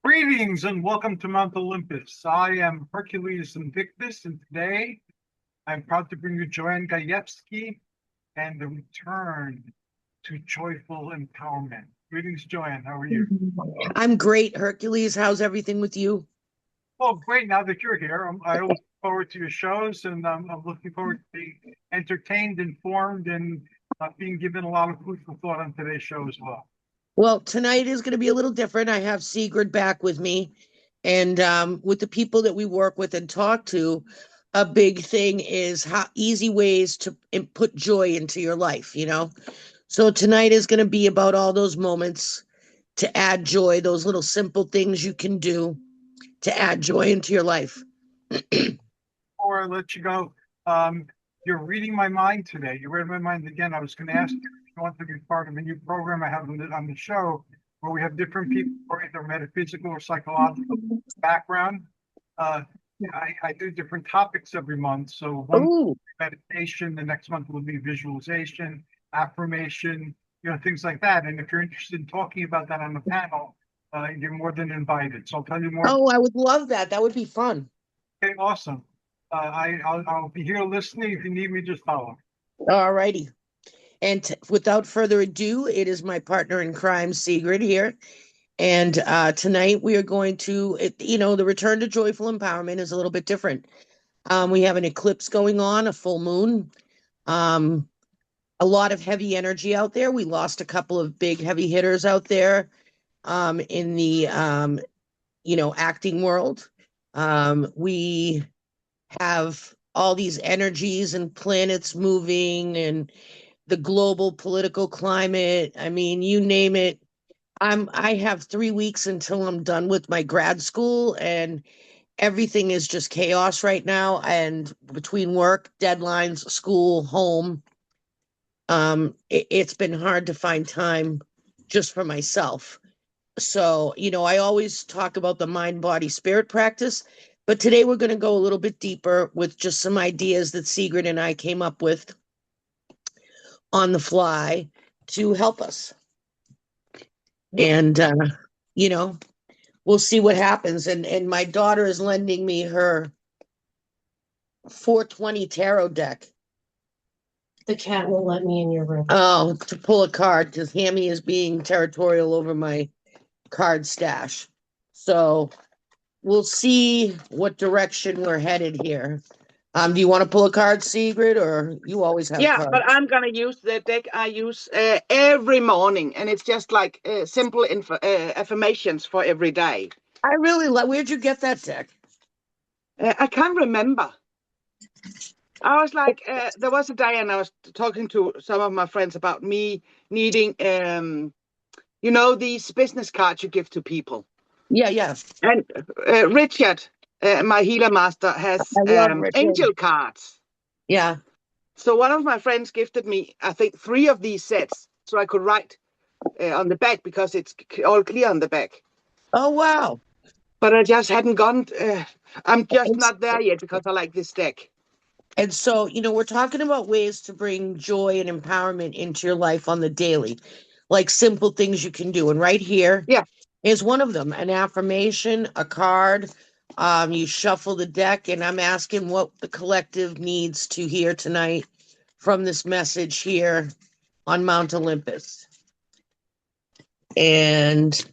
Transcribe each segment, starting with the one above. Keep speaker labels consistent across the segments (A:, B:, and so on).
A: Greetings and welcome to Mount Olympus. I am Hercules Invictus, and today I'm proud to bring you Joanne Gajewski and the return to joyful empowerment. Greetings, Joanne. How are you?
B: I'm great, Hercules. How's everything with you?
A: Well, great. Now that you're here, I look forward to your shows, and I'm looking forward to being entertained, informed, and being given a lot of food for thought on today's show as well.
B: Well, tonight is going to be a little different. I have Sigrid back with me, and with the people that we work with and talk to, a big thing is how easy ways to put joy into your life. So tonight is going to be about all those moments to add joy, those little simple things you can do to add joy into your life.
A: Before I let you go, um, you're reading my mind today. You read my mind again. I was going to ask you if you want to be part of a new program I have on the show where we have different people for either metaphysical or psychological background. Uh, I do different topics every month. So one
B: Oh,
A: meditation, the next month will be visualization, affirmation, things like that. And if you're interested in talking about that on the panel, you're more than invited. So I'll tell you more.
B: oh, I would love that. That would be fun.
A: Okay, awesome. I'll be here listening. If you need me, just follow.
B: All righty. And without further ado, it is my partner in crime, Sigrid, here. And tonight we are going to, the return to joyful empowerment is a little bit different. We have an eclipse going on, a full moon, um, a lot of heavy energy out there. We lost a couple of big heavy hitters out there in the, acting world. We have all these energies and planets moving and the global political climate. I mean, you name it. I have 3 weeks until I'm done with my grad school, and everything is just chaos right now. And between work, deadlines, school, home, it's been hard to find time just for myself. So, I always talk about the mind, body, spirit practice, but today we're going to go a little bit deeper with just some ideas that Sigrid and I came up with on the fly to help us.
A: Yeah.
B: And you know, we'll see what happens. And my daughter is lending me her 420 tarot deck.
C: The cat won't let me in your room.
B: Oh, to pull a card because Hammy is being territorial over my card stash. So we'll see what direction we're headed here. Do you want to pull a card, Sigrid, or you always have
C: Yeah, but
B: cards?
C: I'm gonna use the deck I use every morning, and it's just like simple affirmations for every day.
B: I really like. Where'd you get that deck?
C: I can't remember. I was like, there was a day, and I was talking to some of my friends about me needing, these business cards you give to people.
B: Yeah, yeah.
C: And Richard, my healer master, has
B: I love Richard.
C: angel cards.
B: Yeah.
C: So one of my friends gifted me, I think, 3 of these sets, so I could write on the back because it's all clear on the back.
B: Oh, wow.
C: But I just hadn't gone. I'm just
B: It's-
C: not there yet because I like this deck.
B: And so, we're talking about ways to bring joy and empowerment into your life on the daily, like simple things you can do. And right here
C: Yeah.
B: is one of them, an affirmation, a card. You shuffle the deck, and I'm asking what the collective needs to hear tonight from this message here on Mount Olympus. And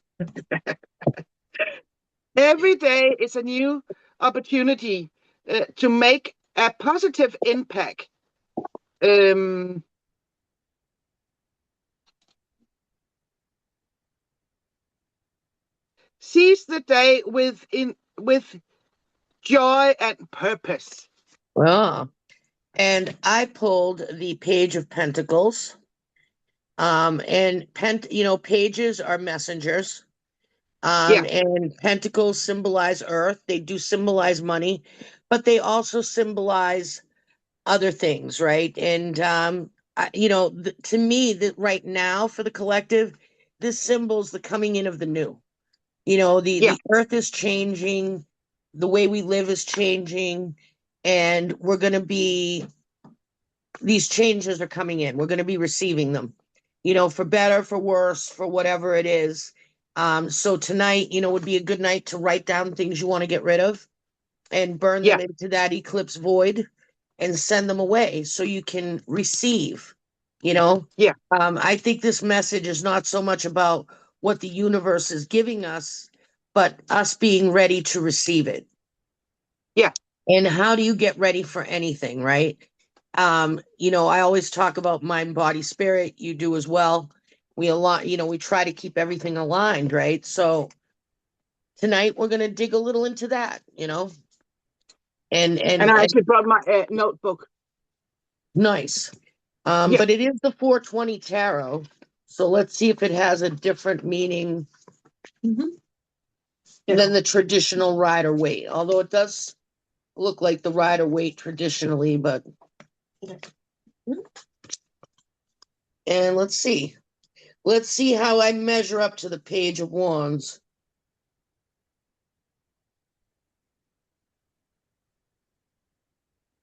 C: Every day is a new opportunity to make a positive impact. Seize the day with joy and purpose.
B: well, and I pulled the Page of Pentacles. And pages are messengers.
C: Yeah,
B: And pentacles symbolize earth. They do symbolize money, but they also symbolize other things, right? And to me, that right now for the collective, this symbols the coming in of the new. The
C: yeah,
B: the earth is changing, the way we live is changing, and we're going to be these changes are coming in. We're going to be receiving them, for better, for worse, for whatever it is. So tonight, would be a good night to write down things you want to get rid of and burn
C: Yeah.
B: them into that eclipse void and send them away so you can receive,
C: Yeah.
B: I think this message is not so much about what the universe is giving us, but us being ready to receive it.
C: Yeah.
B: And how do you get ready for anything, right? I always talk about mind, body, spirit. You do as well. We try to keep everything aligned, right? So tonight we're gonna dig a little into that, and
C: And I
B: and
C: actually brought my notebook.
B: nice.
C: Yeah.
B: But it is the 420 tarot, so let's see if it has a different meaning than the traditional rider waite. Although it does look like the rider waite traditionally, but and let's see. Let's see how I measure up to the Page of Wands.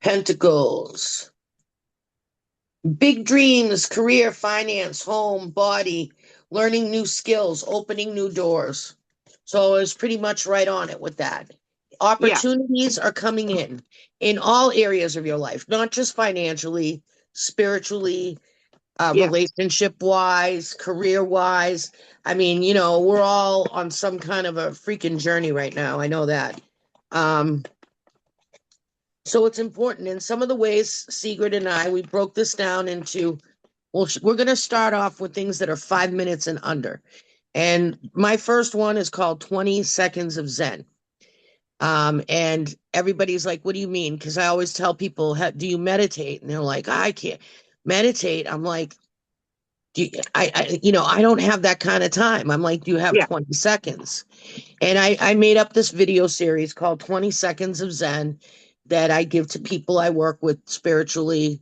B: Pentacles. Big dreams, career, finance, home, body, learning new skills, opening new doors. So it's pretty much right on it with that. Opportunities are coming in all areas of your life, not just financially, spiritually,
C: Yeah.
B: relationship wise, career wise. I mean, we're all on some kind of a freaking journey right now. I know that. So it's important. In some of the ways, Sigrid and we broke this down into, well, we're going to start off with things that are 5 minutes and under. And my first one is called 20 Seconds of Zen. And everybody's like, what do you mean? Because I always tell people, do you meditate? And they're like, I can't meditate. I'm like, I don't have that kind of time. I'm like, do you have
C: Yeah.
B: 20 seconds? And I made up this video series called 20 Seconds of Zen that I give to people I work with spiritually,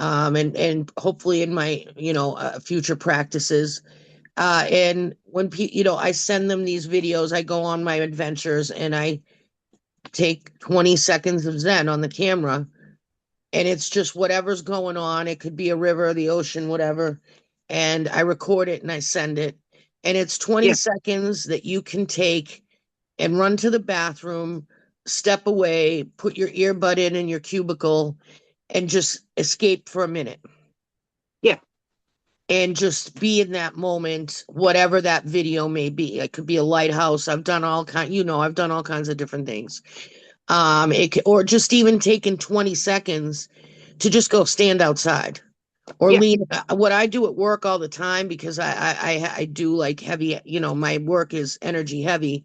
B: and hopefully in my, future practices. And when I send them these videos, I go on my adventures and I take 20 seconds of Zen on the camera, and it's just whatever's going on. It could be a river, the ocean, whatever. And I record it and I send it. And it's 20
C: Yeah.
B: seconds that you can take and run to the bathroom, step away, put your earbud in your cubicle, and just escape for a minute.
C: Yeah.
B: And just be in that moment, whatever that video may be. It could be a lighthouse. I've done I've done all kinds of different things. Or just even taking 20 seconds to just go stand outside or
C: Yeah.
B: lean. What I do at work all the time, because I do like heavy, my work is energy heavy.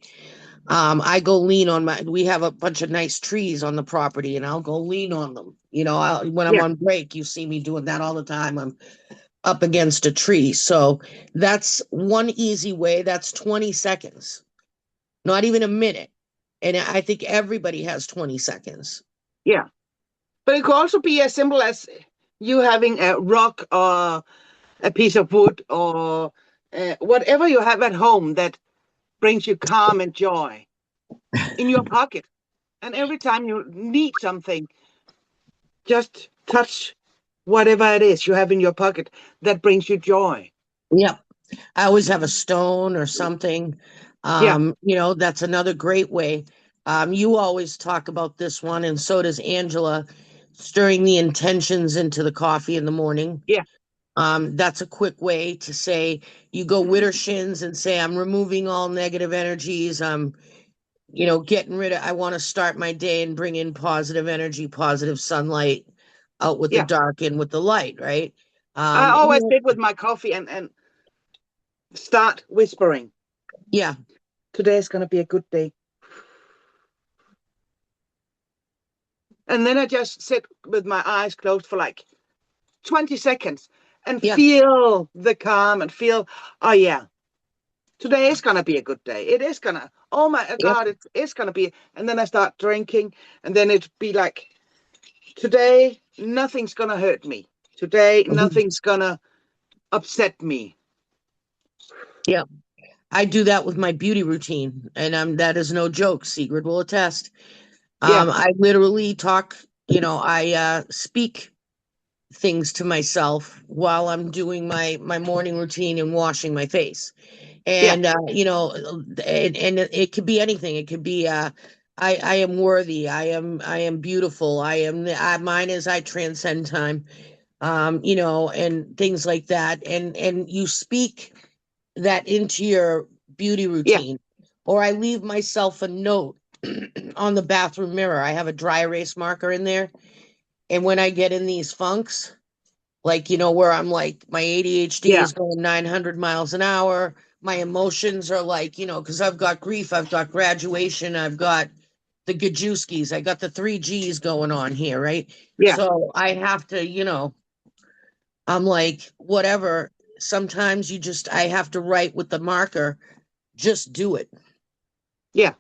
B: I go lean on we have a bunch of nice trees on the property and I'll go lean on them. When I'm
C: Yeah.
B: on break, you see me doing that all the time. I'm up against a tree. So that's one easy way. That's 20 seconds, not even a minute. And I think everybody has 20 seconds.
C: Yeah. But it could also be as simple as you having a rock or a piece of wood or whatever you have at home that brings you calm and joy in your pocket. And every time you need something, just touch whatever it is you have in your pocket that brings you joy.
B: Yep. I always have a stone or something.
C: Yeah.
B: That's another great way. You always talk about this one, and so does Angela, stirring the intentions into the coffee in the morning.
C: Yeah.
B: That's a quick way to say, you go witter shins and say, I'm removing all negative energies. I'm, getting rid of, I want to start my day and bring in positive energy, positive sunlight, out with the
C: Yeah.
B: dark, in with the light, right?
C: I always sit with my coffee and start whispering.
B: Yeah.
C: Today is going to be a good day. And then I just sit with my eyes closed for like 20 seconds and feel the calm and feel, oh yeah, today is going to be a good day. It is going to, oh my God, it's going to be. And then I start drinking and then it'd be like, today, nothing's going to hurt me. Today, nothing's going to upset me.
B: Yeah. I do that with my beauty routine, and that is no joke. Sigrid will attest. I literally talk, I speak things to myself while I'm doing my morning routine and washing my face. And you know, and it could be anything. It could be I am worthy. I am beautiful. Mine is I transcend time. You know, and things like that. And you speak that into your beauty
C: Yeah.
B: routine. Or I leave myself a note on the bathroom mirror. I have a dry erase marker in there. And when I get in these funks, like, you know, where I'm like, my ADHD
C: Yeah.
B: is going 900 miles an hour. My emotions are like, you know, because I've got grief, I've got graduation, I've got the Gajewskis, I got the three G's going on here, right?
C: Yeah.
B: So I have to, you know, I'm like, whatever. Sometimes I have to write with the marker, just do it.
C: Yeah.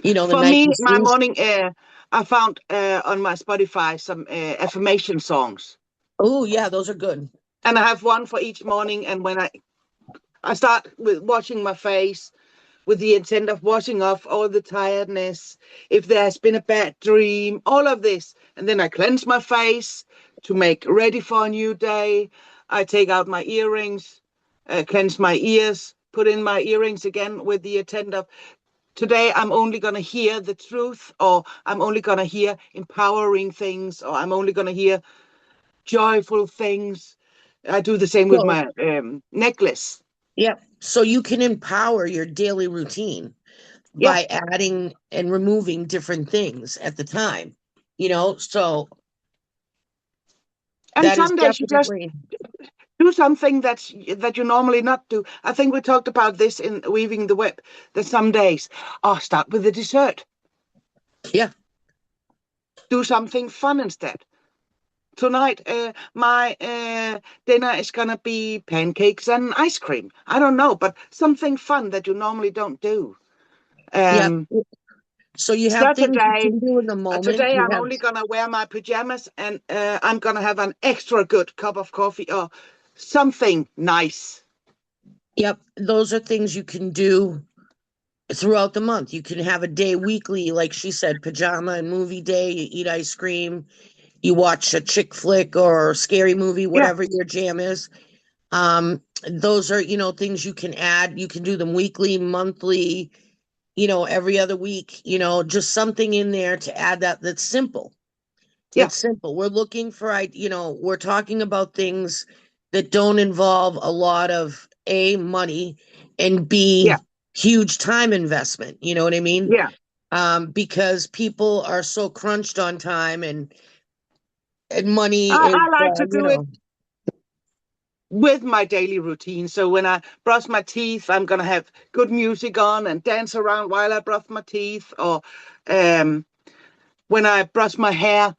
B: You know, the
C: For
B: night
C: me,
B: you
C: my
B: snooze.
C: morning, I found on my Spotify some affirmation songs,
B: Oh, yeah, those are good.
C: and I have one for each morning. And when I start with washing my face with the intent of washing off all the tiredness, if there has been a bad dream, all of this, and then I cleanse my face to make ready for a new day. I take out my earrings, cleanse my ears, put in my earrings again with the intent of today I'm only going to hear the truth, or I'm only going to hear empowering things, or I'm only going to hear joyful things. I do the same with
B: So,
C: my necklace.
B: yeah. So you can empower your daily routine
C: Yeah.
B: by adding and removing different things at the time, you know? So
C: And
B: that is
C: some days you just
B: definitely,
C: do something that you normally not do. I think we talked about this in Weaving the Web, that some days, start with the dessert.
B: yeah.
C: Do something fun instead. Tonight, my dinner is going to be pancakes and ice cream. I don't know, but something fun that you normally don't do.
B: Yeah.
C: Um,
B: So you have things you
C: Saturday,
B: can do in the moment.
C: today
B: You
C: I'm
B: have,
C: only going to wear my pajamas, and I'm going to have an extra good cup of coffee or something nice.
B: yep. Those are things you can do throughout the month. You can have a day weekly, like she said, pajama and movie day. You eat ice cream. You watch a chick flick or scary movie,
C: Yeah,
B: whatever your jam is. Those are, you know, things you can add. You can do them weekly, monthly, you know, every other week, you know, just something in there to add that's simple.
C: yeah,
B: That's simple. We're looking for, you know, we're talking about things that don't involve a lot of A, money, and
C: yeah,
B: B, huge time investment. You know what I mean?
C: yeah.
B: Because people are so crunched on time and money is,
C: I like to
B: you
C: do it
B: know,
C: with my daily routine. So when I brush my teeth, I'm gonna have good music on and dance around while I brush my teeth. Or um, when I brush my hair,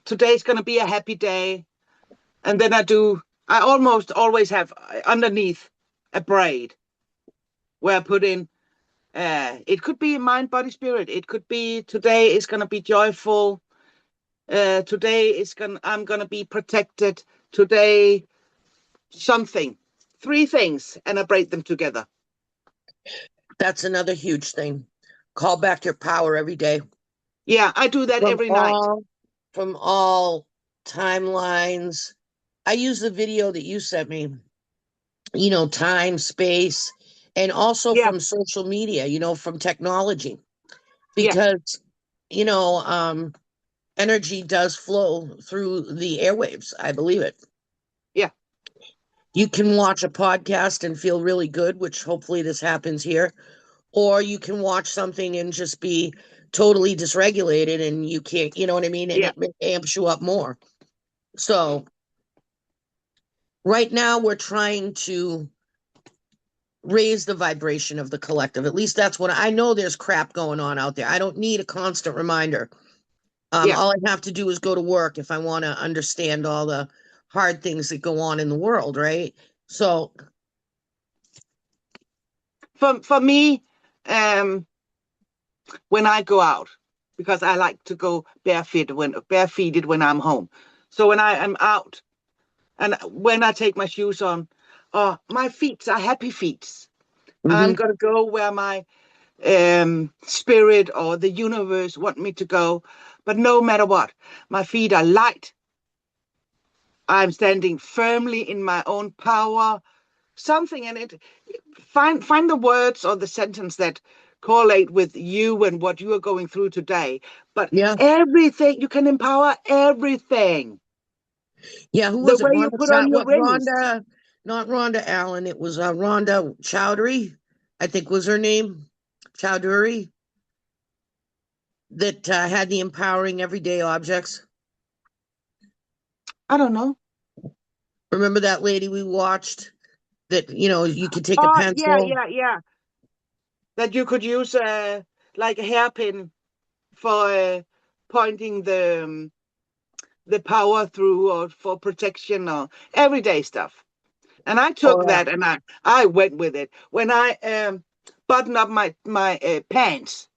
C: today's gonna be a happy day. And then I almost always have underneath a braid where I put in. It could be mind, body, spirit. It could be today is gonna be joyful. Today I'm gonna be protected. Today something, three things, and I braid them together.
B: that's another huge thing. Call back your power every day
C: Yeah, I do that
B: from
C: every night.
B: all timelines. I use the video that you sent me, you know, time, space, and also
C: Yeah,
B: from social media, you know, from technology,
C: yeah,
B: because, you know, energy does flow through the airwaves. I believe it.
C: yeah,
B: You can watch a podcast and feel really good, which hopefully this happens here, or you can watch something and just be totally dysregulated and you can't, you know what I mean? And
C: yeah,
B: it amps you up more. So right now we're trying to raise the vibration of the collective. At least that's what I know. There's crap going on out there. I don't need a constant reminder.
C: yeah.
B: All I have to do is go to work if I want to understand all the hard things that go on in the world, right? So,
C: For me, um, when I go out, because I like to go barefooted when I'm home. So when I am out and when I take my shoes on, my feet are happy feet. I'm
B: mhm.
C: gonna go where my spirit or the universe want me to go. But no matter what, my feet are light. I'm standing firmly in my own power. something, and it find the words or the sentence that correlate with you and what you are going through today. But
B: Yeah.
C: everything, you can empower everything.
B: Yeah, who
C: The
B: was it?
C: way you
B: Rhonda
C: put on your
B: What
C: rings.
B: Rhonda, not Rhonda Allen, it was Rhonda Chowdhury, I think was her name. Chowdhury, that had the empowering everyday objects.
C: I don't know.
B: Remember that lady we watched that, you could take a
C: Oh, yeah,
B: pencil.
C: yeah, yeah. That you could use like a hairpin for pointing the power through, or for protection, or everyday stuff. And I took
B: Or
C: that and I went with it. When I button up my pants,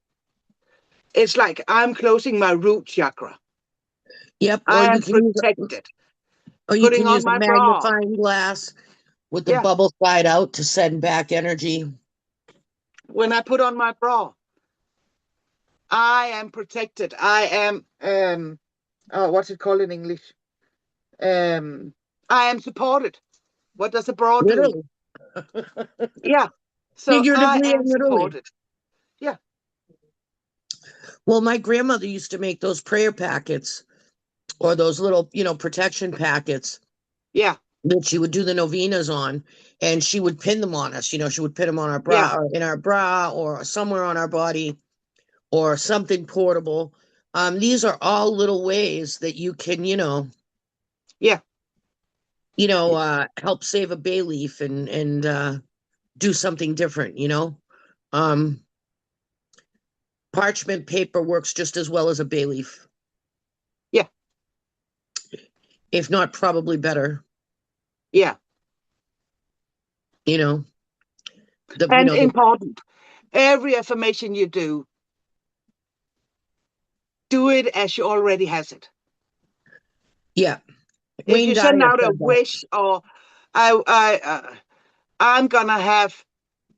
C: it's like I'm closing my root chakra.
B: yep,
C: I am protected.
B: you
C: Putting
B: can
C: on
B: use a
C: my bra.
B: magnifying glass with the
C: Yeah.
B: bubble slide out to send back energy.
C: When I put on my bra, I am protected. I am what's it called in English? I am supported. What does a bra do?
B: Literally.
C: Yeah. So I
B: Figuratively
C: am
B: and literally.
C: supported. Yeah.
B: Well, my grandmother used to make those prayer packets, or those little, protection packets
C: Yeah.
B: that she would do the novenas on, and she would pin them on us. She would pin them on our
C: Yeah.
B: bra, or in our bra, or somewhere on our body, or something portable. These are all little ways that you can,
C: Yeah.
B: help save a bay leaf, and do something different. Um, Parchment paper works just as well as a bay leaf,
C: Yeah.
B: if not probably better.
C: Yeah.
B: You know,
C: And important. Every affirmation you do it as you already has it.
B: yeah.
C: If
B: Wayne
C: you send
B: Dyer
C: out a
B: said that.
C: wish, or I'm gonna have,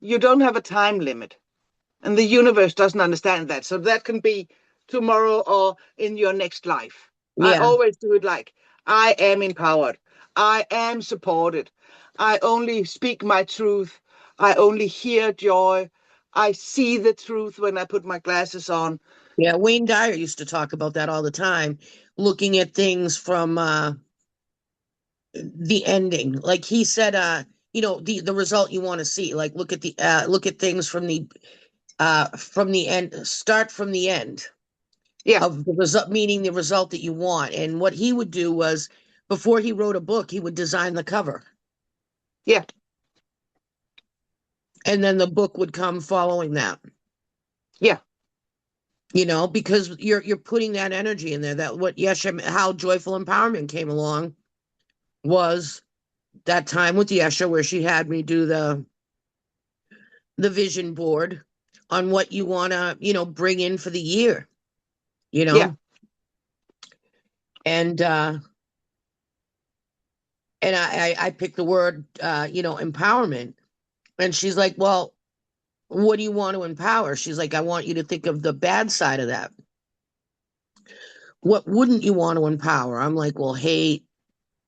C: you don't have a time limit, and the universe doesn't understand that. So that can be tomorrow or in your next life. I
B: Yeah.
C: always do it like, I am empowered. I am supported. I only speak my truth. I only hear joy. I see the truth when I put my glasses on.
B: Yeah, Wayne Dyer used to talk about that all the time, looking at things from the ending. Like he said, the result you want to see. Like look at things from the end, start from the end
C: Yeah.
B: of the result, meaning the result that you want. And what he would do was, before he wrote a book, he would design the cover.
C: Yeah.
B: And then the book would come following that.
C: Yeah.
B: Because you're putting that energy in there. That what Yesha, how Joyful Empowerment came along was that time with Yesha, where she had me do the vision board on what you want to, bring in for the year,
C: Yeah.
B: and I picked the word, empowerment, and she's like, well, what do you want to empower? She's like, I want you to think of the bad side of that. What wouldn't you want to empower? I'm like, well, hate,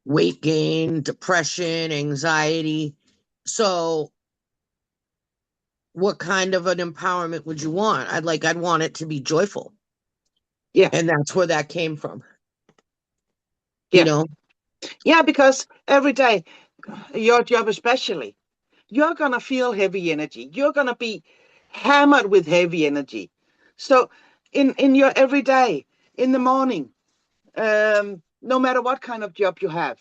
B: weight gain, depression, anxiety. So what kind of an empowerment would you want? I'd want it to be joyful.
C: Yeah.
B: And that's where that came from.
C: Yeah. Yeah, because every day, your job especially, you're going to feel heavy energy. You're going to be hammered with heavy energy. So in your everyday, in the morning, no matter what kind of job you have,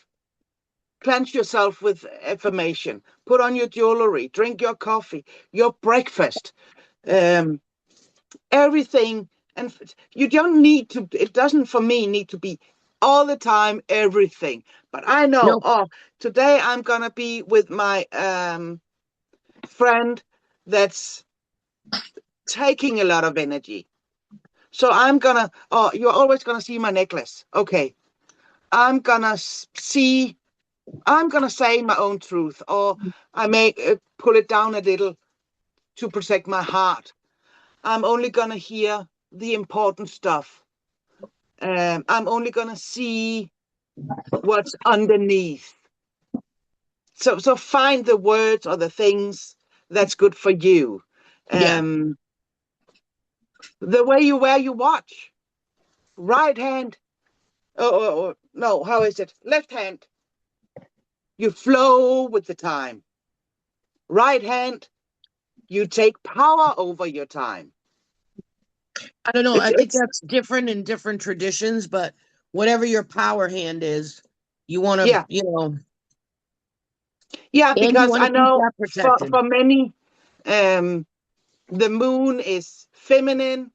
C: cleanse yourself with affirmation, put on your jewelry, drink your coffee, your breakfast, everything. And you don't need to, it doesn't for me need to be all the time, everything. But I know,
B: Nope.
C: Today I'm going to be with my friend that's taking a lot of energy. So I'm going to, you're always going to see my necklace. Okay. I'm going to say my own truth, or I may pull it down a little to protect my heart. I'm only going to hear the important stuff. I'm only going to see what's underneath. so find the words or the things that's good for you.
B: Yeah.
C: The way you wear your watch, right hand. Oh, no, how is it? Left hand. You flow with the time. Right hand, you take power over your time.
B: I don't know. I think
C: It's
B: that's different in different traditions, but whatever your power hand is, you want to,
C: yeah,
B: and you
C: because
B: want
C: I
B: to keep
C: know
B: that protected.
C: for many, the moon is feminine,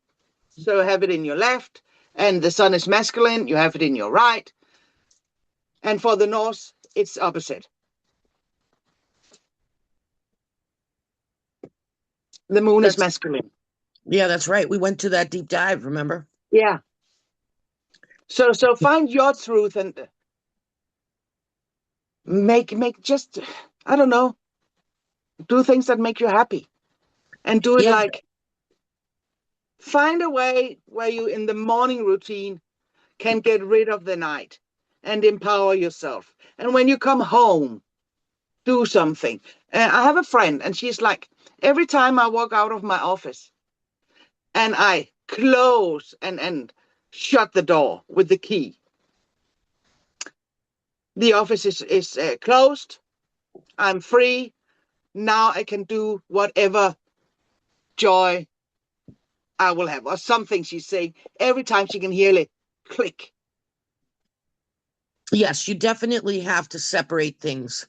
C: so have it in your left, and the sun is masculine, you have it in your right. And for the Norse, it's opposite. The moon is
B: That's
C: masculine.
B: Yeah, that's right. We went to that deep dive, remember?
C: Yeah. So find your truth and make just, I don't know, do things that make you happy, and do it
B: Yeah,
C: like, find a way where you in the morning routine can get rid of the night and empower yourself. And when you come home, do something. I have a friend, and she's like, every time I walk out of my office and I close and shut the door with the key, the office is closed. I'm free. Now I can do whatever joy I will have, or something she's saying. Every time she can hear it click.
B: yes, you definitely have to separate things.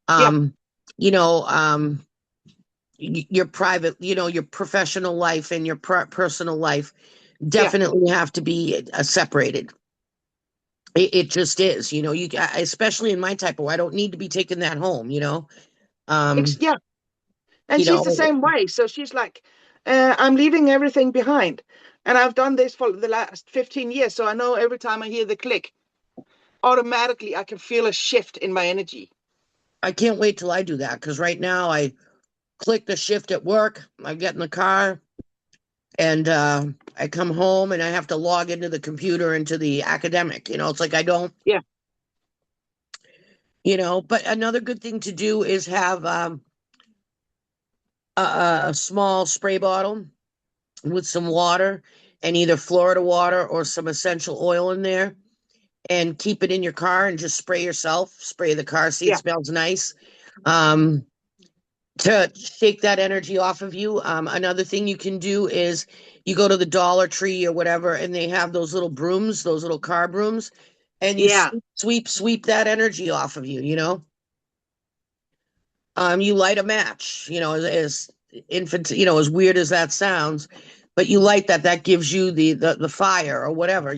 C: Yeah,
B: Um, you know, your private, your professional life and your personal life
C: yeah.
B: definitely have to be separated. It just is, especially in my type of, I don't need to be taking that home, um,
C: Yeah. And
B: you
C: she's the
B: know,
C: same way. So she's like, I'm leaving everything behind. And I've done this for the last 15 years. So I know every time I hear the click, automatically I can feel a shift in my energy.
B: I can't wait till I do that. Cause right now I click the shift at work, I get in the car, and I come home and I have to log into the computer, into the academic. It's like I don't,
C: Yeah,
B: but another good thing to do is have a small spray bottle with some water, and either Florida water or some essential oil in there, and keep it in your car and just spray yourself, spray the car seat,
C: yeah,
B: smells nice. Um, to shake that energy off of you. Another thing you can do is you go to the Dollar Tree or whatever, and they have those little brooms, those little car brooms, and you
C: yeah,
B: sweep that energy off of you. You light a match, as infant, as weird as that sounds, but you light that gives you the fire or whatever.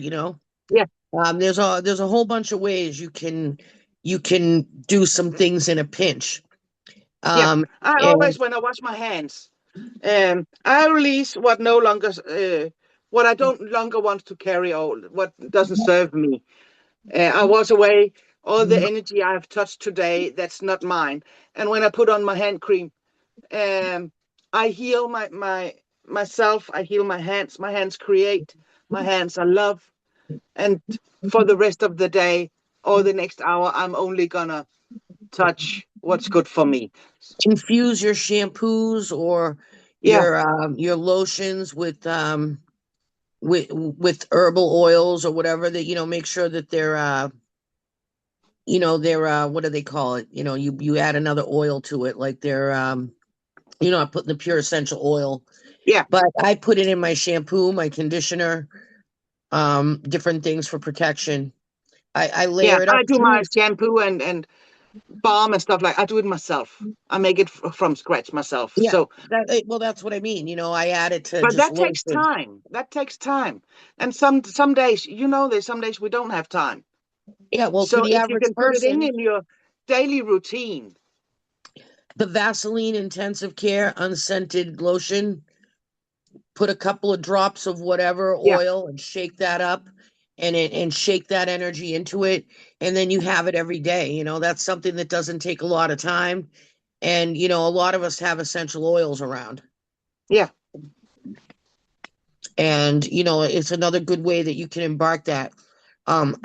C: yeah,
B: There's a whole bunch of ways you can do some things in a pinch.
C: yeah.
B: Um,
C: I
B: and
C: always, when I wash my hands, I release what no longer, what I don't longer want to carry, or what doesn't serve me. I wash away all the energy I have touched today that's not mine. And when I put on my hand cream, I heal myself. I heal my hands. My hands create. My hands are love. And for the rest of the day or the next hour, I'm only gonna touch what's good for me.
B: infuse your shampoos or
C: Yeah,
B: your lotions with herbal oils or whatever, that make sure that they're what do they call it, you add another oil to it, like they're you're not putting the pure essential oil,
C: yeah,
B: but I put it in my shampoo, my conditioner, different things for protection. I
C: yeah.
B: layer it up
C: I do my
B: too.
C: shampoo and balm and stuff like. I do it myself. I make it from scratch myself.
B: Yeah,
C: So,
B: well, that's what I mean, I add it to
C: but
B: just
C: that takes
B: lotion.
C: time. That takes time. And some days, there's some days we don't have time.
B: Yeah, well, to
C: So
B: the
C: if you
B: average
C: can put it
B: person,
C: in your daily routine,
B: the Vaseline Intensive Care unscented lotion, put a couple of drops of whatever
C: yeah,
B: oil and shake that up, and shake that energy into it, and then you have it every day. That's something that doesn't take a lot of time, and a lot of us have essential oils around,
C: yeah,
B: and it's another good way that you can embark that.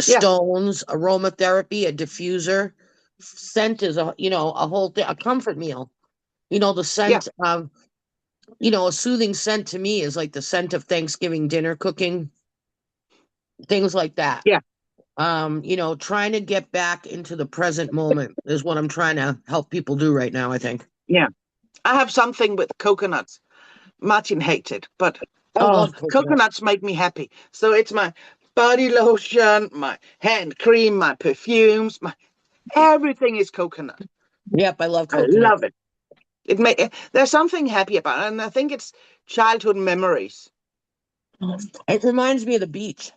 C: yeah,
B: Stones, aromatherapy, a diffuser scent is a whole thing, a comfort meal. The scent of, a soothing scent to me is like the scent of Thanksgiving dinner cooking, things like that.
C: Yeah.
B: Trying to get back into the present moment is what I'm trying to help people do right now, I think.
C: Yeah. I have something with coconuts. Martin hates it, but
B: I love coconut.
C: coconuts make me happy. So it's my body lotion, my hand cream, my perfumes, everything is coconut.
B: Yep, I love
C: I
B: coconut.
C: love it. There's something happy about it, and I think it's childhood memories.
B: It reminds me of the beach.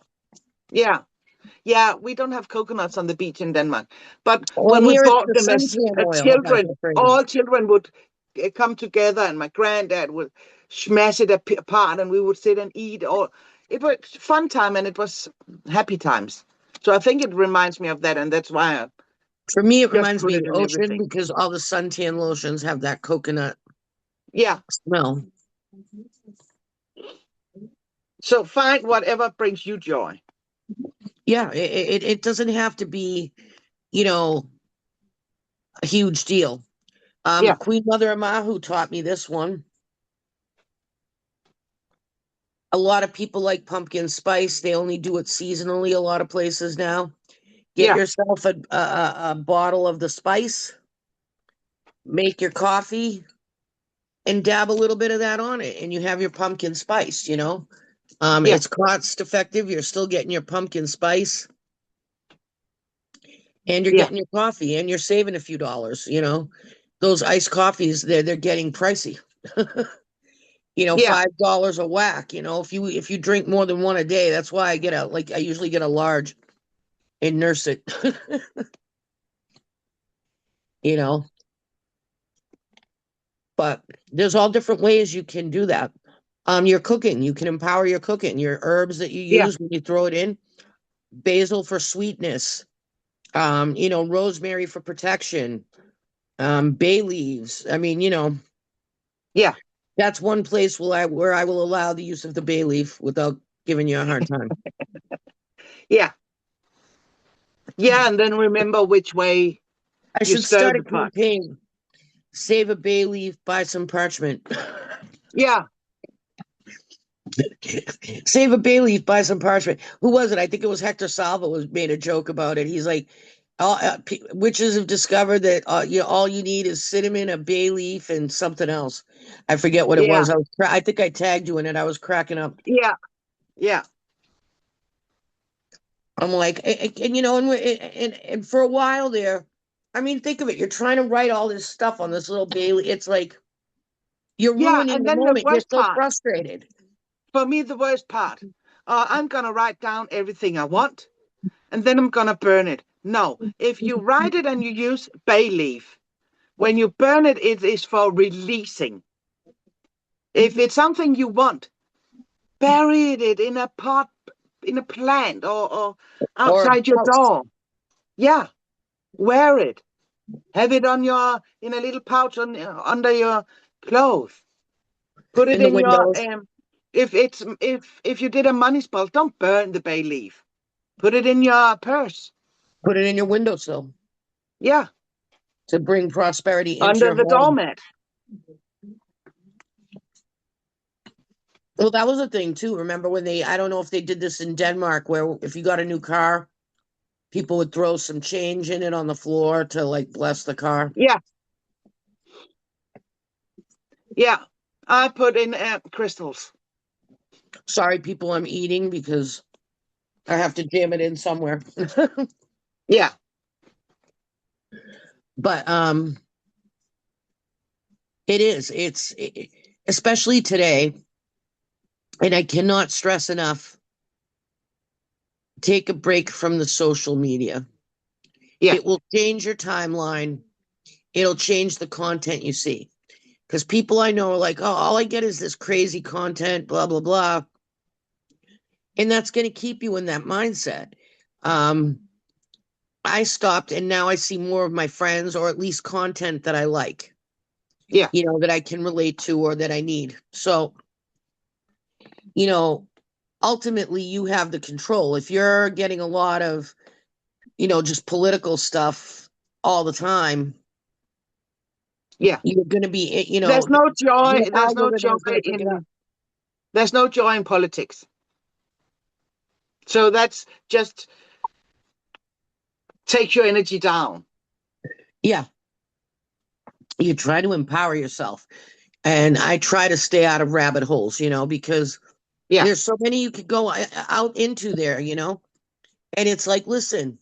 C: Yeah. Yeah, we don't have coconuts on the beach in Denmark, but
B: Well,
C: when we
B: here it's
C: bought
B: the
C: them as
B: suntan oil,
C: children,
B: that's what
C: all children would come together, and my granddad would smash it apart, and we would sit and eat. Or it was fun time, and it was happy times. So I think it reminds me of that, and that's why I
B: For me, it
C: just
B: reminds
C: put
B: me of
C: it
B: the
C: in
B: ocean
C: everything.
B: because all the suntan lotions have that coconut
C: Yeah.
B: smell.
C: So find whatever brings you joy.
B: Yeah, it doesn't have to be, a huge deal.
C: Yeah.
B: Queen Mother Amahu taught me this one. A lot of people like pumpkin spice. They only do it seasonally, a lot of places now. Get
C: Yeah.
B: yourself a bottle of the spice, make your coffee, and dab a little bit of that on it, and you have your pumpkin spice,
C: Yeah.
B: It's cost effective. You're still getting your pumpkin spice, and you're
C: Yeah.
B: getting your coffee, and you're saving a few dollars. Those iced coffees, they're getting pricey.
C: Yeah.
B: $5 a whack. If you drink more than one a day, that's why I usually get a large and nurse it. you know. But there's all different ways you can do that. Your cooking, you can empower your cooking, your herbs that you
C: Yeah.
B: use when you throw it in, basil for sweetness, rosemary for protection, bay leaves. I mean,
C: Yeah.
B: that's one place where I will allow the use of the bay leaf without giving you a hard time.
C: Yeah. Yeah. And then remember which way
B: I
C: you
B: should
C: stir
B: start a
C: the pot.
B: campaign. Save a bay leaf, buy some parchment.
C: Yeah.
B: Save a bay leaf, buy some parchment. Who was it? I think it was Hector Salva was made a joke about it. He's like, witches have discovered that all you need is cinnamon, a bay leaf, and something else. I forget what it
C: Yeah.
B: was. I think I tagged you in it. I was cracking up.
C: Yeah. Yeah.
B: I'm like, and for a while there, I mean, think of it. You're trying to write all this stuff on this little bay leaf. It's like you're
C: Yeah.
B: ruining
C: And
B: the
C: then the
B: moment. You're
C: worst
B: so
C: part,
B: frustrated.
C: for me, the worst part, I'm going to write down everything I want, and then I'm going to burn it. No, if you write it and you use bay leaf, when you burn it, it is for releasing. If it's something you want, bury it in a pot, in a plant, or
B: Or
C: outside your
B: house.
C: door. Yeah, wear it. Have it in a little pouch under your clothes. Put it
B: In the
C: in your
B: windows.
C: if you did a money spell, don't burn the bay leaf. Put it in your purse.
B: Put it in your windowsill
C: Yeah,
B: to bring prosperity into
C: under
B: your
C: the
B: home.
C: doormat.
B: Well, that was a thing too. Remember when I don't know if they did this in Denmark, where if you got a new car, people would throw some change in it on the floor to like bless the car.
C: Yeah, yeah. I put in crystals.
B: Sorry, people, I'm eating because I have to jam it in somewhere.
C: Yeah,
B: But it's especially today, and I cannot stress enough, take a break from the social media.
C: yeah,
B: It will change your timeline. It'll change the content you see. Because people I know are like, oh, all I get is this crazy content, blah, blah, blah. And that's going to keep you in that mindset. I stopped and now I see more of my friends, or at least content that I like,
C: yeah,
B: that I can relate to or that I need. So, ultimately you have the control. If you're getting a lot of, just political stuff, all the time,
C: Yeah.
B: you're going to be,
C: There's no joy.
B: the algorithm is going to pick it up.
C: There's no joy in politics. So that's just takes your energy down.
B: Yeah. You try to empower yourself. And I try to stay out of rabbit holes, because there's so many you could go out into there, and it's like, listen,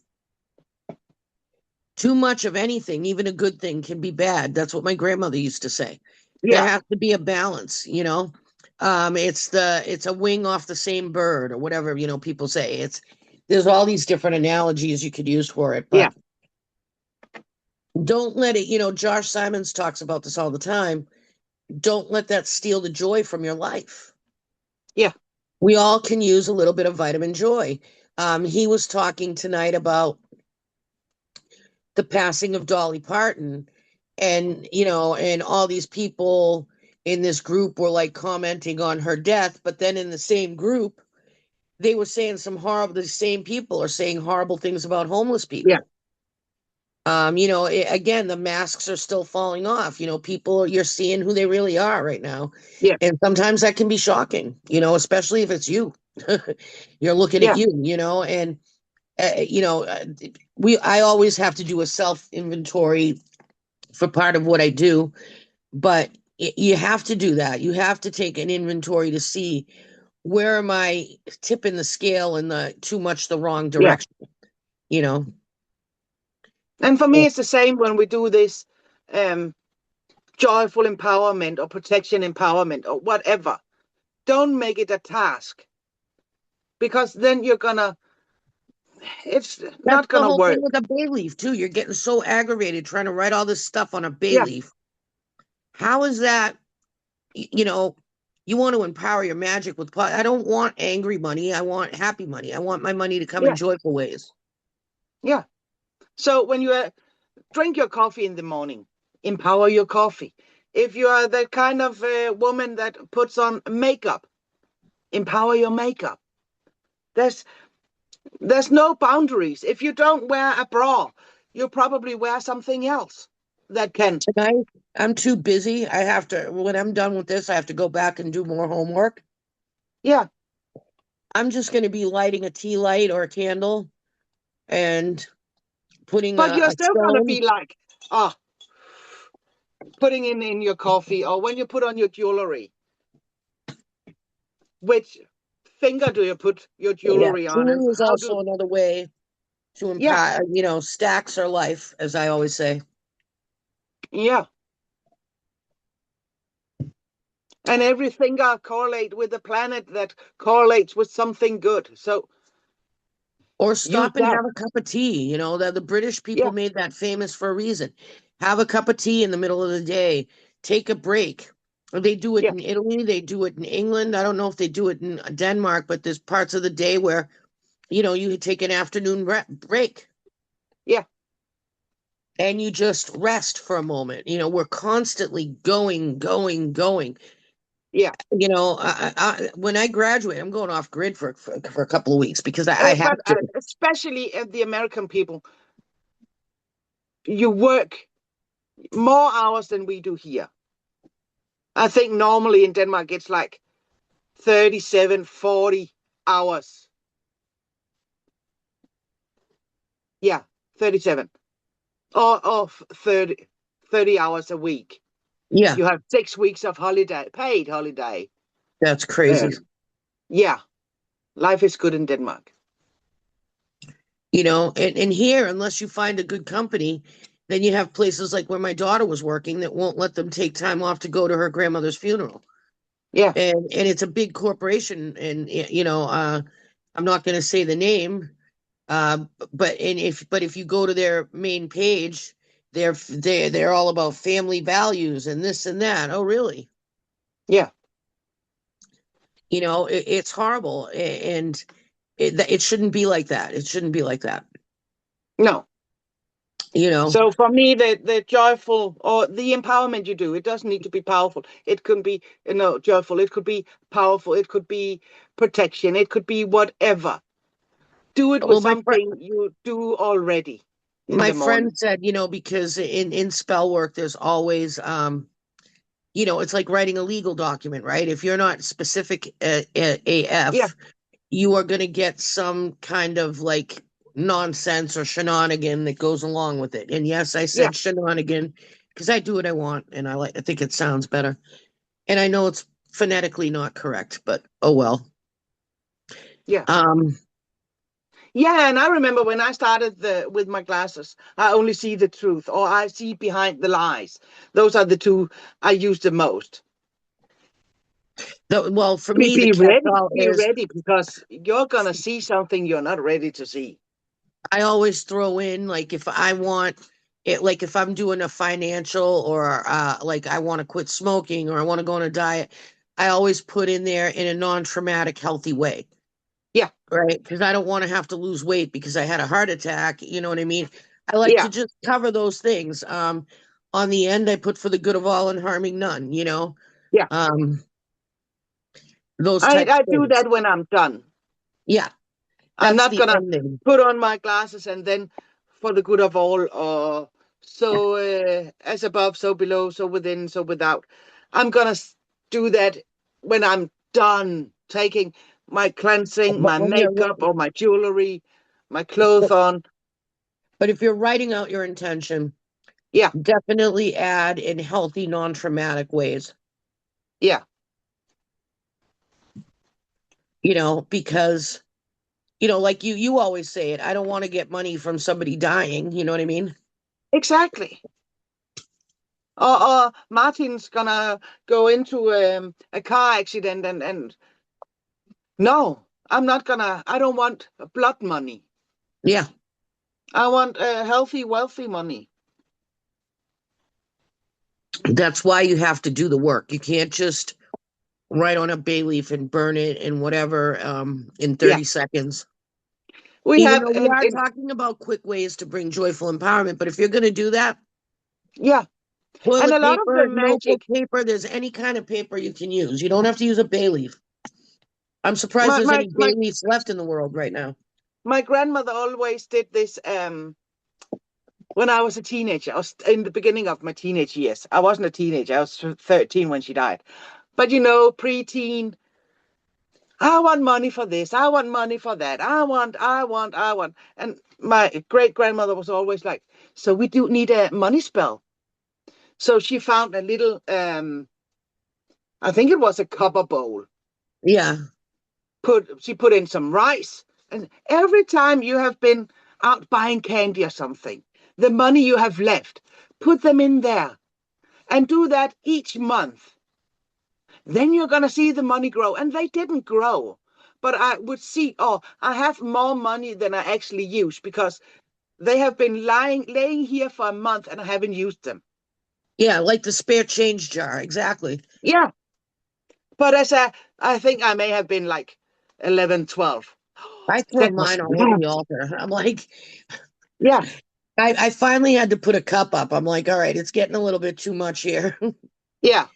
B: too much of anything, even a good thing, can be bad. That's what my grandmother used to say. There has to be a balance, it's a wing off the same bird or whatever, people say. There's all these different analogies you could use for it, but don't let it, Josh Simons talks about this all the time. Don't let that steal the joy from your life.
C: Yeah.
B: We all can use a little bit of vitamin joy. He was talking tonight about the passing of Dolly Parton, and and all these people in this group were like commenting on her death, but then in the same group they were saying the same people are saying horrible things about homeless people. Again, the masks are still falling off. People, you're seeing who they really are right now. And sometimes that can be shocking, especially if it's you. You're looking at you, and I always have to do a self inventory for part of what I do, but you have to do that. You have to take an inventory to see, where am I tipping the scale in the wrong direction,
C: And for me, it's the same when we do this joyful empowerment or protection empowerment or whatever. Don't make it a task, because then it's not gonna
B: whole
C: work.
B: thing with a bay leaf too. You're getting so aggravated trying to write all this stuff on a bay leaf. How is that? You want to empower your magic with. I don't want angry money. I want happy money. I want my money to come in joyful ways.
C: Yeah. So when you drink your coffee in the morning, empower your coffee. If you are the kind of woman that puts on makeup, empower your makeup. There's no boundaries. If you don't wear a bra, you probably wear something else that can.
B: Tonight, I'm too busy. When I'm done with this, I have to go back and do more homework.
C: Yeah.
B: I'm just going to be lighting a tea light or a candle and putting
C: But you're still going to
B: stone.
C: be like, putting in your coffee, or when you put on your jewelry. Which finger do you put your jewelry on?
B: Jewelry is also another way to empower, stacks are life, as I always say.
C: Yeah. And every finger correlate with the planet that correlates with something good. So,
B: or stop and have a cup of tea. The British people made that famous for a reason. Have a cup of tea in the middle of the day. Take a break. They do it in Italy. They do it in England. I don't know if they do it in Denmark, but there's parts of the day where, you take an afternoon break.
C: Yeah.
B: And you just rest for a moment. We're constantly going.
C: Yeah.
B: When I graduate, I'm going off grid for a couple of weeks because I have to.
C: Especially the American people, you work more hours than we do here. I think normally in Denmark, it's like 37, 40 hours. Yeah, 37 or 30 hours a week.
B: Yeah.
C: You have 6 weeks of paid holiday.
B: That's crazy.
C: Yeah. Life is good in Denmark.
B: And here, unless you find a good company, then you have places like where my daughter was working that won't let them take time off to go to her grandmother's funeral.
C: Yeah.
B: And it's a big corporation, and I'm not going to say the name, but if you go to their main page, they're all about family values and this and that. Oh, really?
C: Yeah.
B: It's horrible, and it shouldn't be like that. It shouldn't be like that.
C: No. So for me, the joyful or the empowerment you do, it doesn't need to be powerful. It could be, joyful. It could be powerful. It could be protection. It could be whatever. Do it with something you do already.
B: My
C: the morning.
B: friend said, because in spell work, there's always, it's like writing a legal document, right? If you're not specific AF,
C: Yeah.
B: you are going to get some kind of like nonsense or shenanigan that goes along with it. And yes, I
C: Yeah.
B: said shenanigan because I do what I want and I think it sounds better. And I know it's phonetically not correct, but oh well.
C: Yeah.
B: Um,
C: Yeah, and I remember when I started with my glasses, I only see the truth, or I see behind the lies. Those are the two I use the most.
B: well, for
C: Be,
B: me, the
C: be ready,
B: catch-all
C: be
B: is
C: ready, because you're gonna see something you're not ready to see.
B: I always throw in like if I want it, like if I'm doing a financial or like I want to quit smoking or I want to go on a diet, I always put in there in a non-traumatic, healthy way.
C: Yeah,
B: Right? Because I don't want to have to lose weight because I had a heart attack. You know what I mean? I like
C: yeah,
B: to just cover those things. On the end, I put for the good of all and harming none,
C: yeah.
B: um, those types
C: I
B: of
C: do
B: things.
C: that when I'm done.
B: Yeah,
C: I'm
B: that's
C: not
B: the
C: gonna
B: ending.
C: put on my glasses and then for the good of all, or so as above, so below, so within, so without. I'm gonna do that when I'm done taking my cleansing,
B: But
C: my
B: when you're
C: makeup, or my jewelry, my clothes
B: but,
C: on.
B: but if you're writing out your intention,
C: Yeah,
B: definitely add in healthy, non-traumatic ways,
C: yeah,
B: because like you always say it, I don't want to get money from somebody dying, you know what I mean?
C: exactly. Or Martin's gonna go into a car accident and no, I'm not gonna. I don't want blood money.
B: Yeah,
C: I want healthy, wealthy money.
B: that's why you have to do the work. You can't just write on a bay leaf and burn it and whatever in
C: Yeah,
B: 30 seconds.
C: we
B: Even
C: have
B: though we are talking about quick ways to bring joyful empowerment, but if you're going to do that,
C: yeah, and
B: toilet
C: a lot of the
B: paper, notebook
C: magic.
B: paper, there's any kind of paper you can use. You don't have to use a bay leaf. I'm surprised
C: My
B: there's
C: my
B: any bay
C: my
B: leaves left in the world right now.
C: my grandmother always did this. When I was a teenager, I was in the beginning of my teenage years. I wasn't a teenager. I was 13 when she died. But preteen. I want money for this. I want money for that. I want. And my great grandmother was always like, so we do need a money spell. So she found a little, I think it was a copper bowl.
B: Yeah.
C: She put in some rice. And every time you have been out buying candy or something, the money you have left, put them in there and do that each month. Then you're going to see the money grow. And they didn't grow. But I would see, oh, I have more money than I actually use because they have been laying here for a month and I haven't used them.
B: Yeah, like the spare change jar. Exactly.
C: Yeah. But I think I may have been like 11, 12.
B: I throw
C: That was
B: mine all over
C: bad.
B: the altar. I'm like,
C: Yeah.
B: I finally had to put a cup up. I'm like, all right, it's getting a little bit too much here.
C: Yeah.